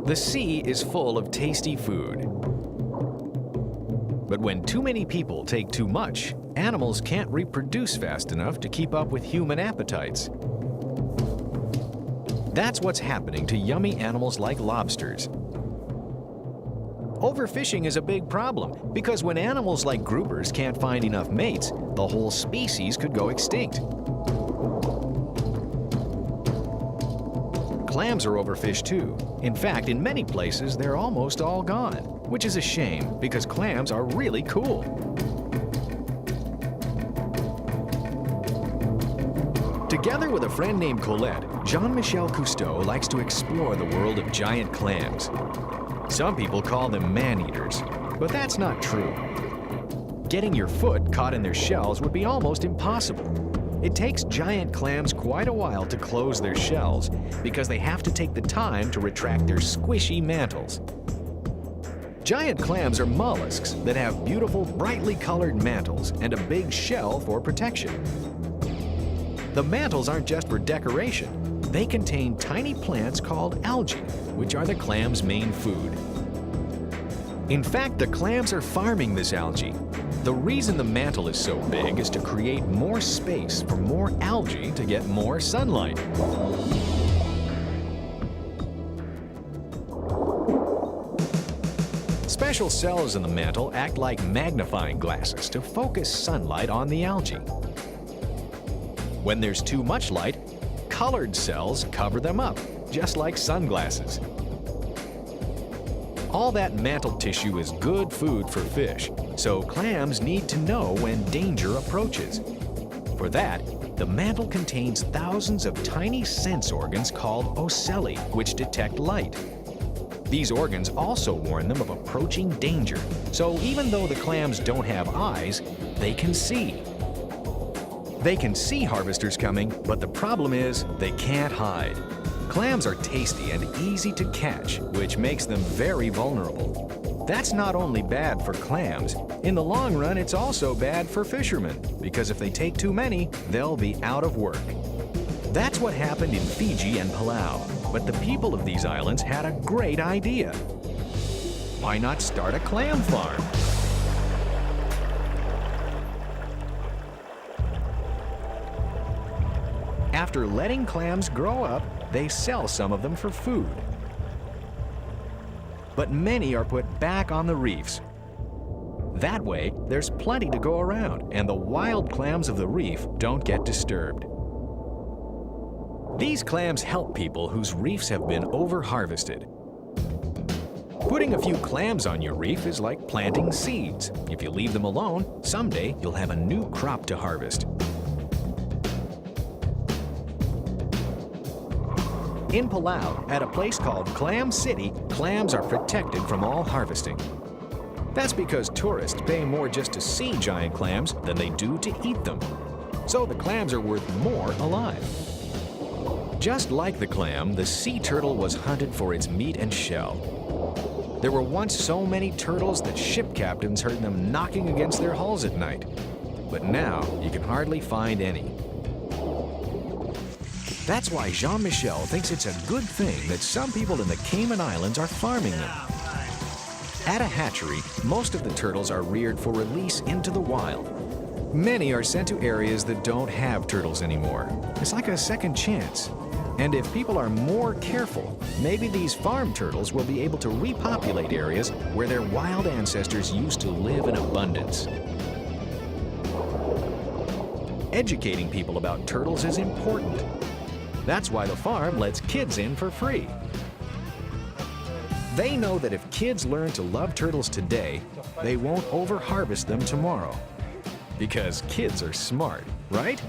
The sea is full of tasty food. But when too many people take too much, animals can't reproduce fast enough to keep up with human appetites. That's what's happening to yummy animals like lobsters. Overfishing is a big problem because when animals like groupers can't find enough mates, the whole species could go extinct. Clams are overfished too. In fact, in many places, they're almost all gone, which is a shame because clams are really cool. Together with a friend named Colette, Jean-Michel Cousteau likes to explore the world of giant clams. Some people call them man-eaters, but that's not true. Getting your foot caught in their shells would be almost impossible. It takes giant clams quite a while to close their shells because they have to take the time to retract their squishy mantles. Giant clams are mollusks that have beautiful, brightly colored mantles and a big shell for protection. The mantles aren't just for decoration. They contain tiny plants called algae, which are the clam's main food. In fact, the clams are farming this algae. The reason the mantle is so big is to create more space for more algae to get more sunlight. Special cells in the mantle act like magnifying glasses to focus sunlight on the algae. When there's too much light, colored cells cover them up, just like sunglasses. All that mantle tissue is good food for fish, so clams need to know when danger approaches. For that, the mantle contains thousands of tiny sense organs called ocelli, which detect light. These organs also warn them of approaching danger, so even though the clams don't have eyes, they can see. They can see harvesters coming, but the problem is they can't hide. Clams are tasty and easy to catch, which makes them very vulnerable. That's not only bad for clams. In the long run, it's also bad for fishermen, because if they take too many, they'll be out of work. That's what happened in Fiji and Palau, but the people of these islands had a great idea. Why not start a clam farm? After letting clams grow up, they sell some of them for food. But many are put back on the reefs. That way, there's plenty to go around, and the wild clams of the reef don't get disturbed. These clams help people whose reefs have been over-harvested. Putting a few clams on your reef is like planting seeds. If you leave them alone, someday you'll have a new crop to harvest. In Palau, at a place called Clam City, clams are protected from all harvesting. That's because tourists pay more just to see giant clams than they do to eat them. So the clams are worth more alive. Just like the clam, the sea turtle was hunted for its meat and shell. There were once so many turtles that ship captains heard them knocking against their hulls at night. But now, you can hardly find any. That's why Jean-Michel thinks it's a good thing that some people in the Cayman Islands are farming them. At a hatchery, most of the turtles are reared for release into the wild. Many are sent to areas that don't have turtles anymore. It's like a second chance. And if people are more careful, maybe these farm turtles will be able to repopulate areas where their wild ancestors used to live in abundance. Educating people about turtles is important. That's why the farm lets kids in for free. They know that if kids learn to love turtles today, they won't over-harvest them tomorrow. Because kids are smart, right?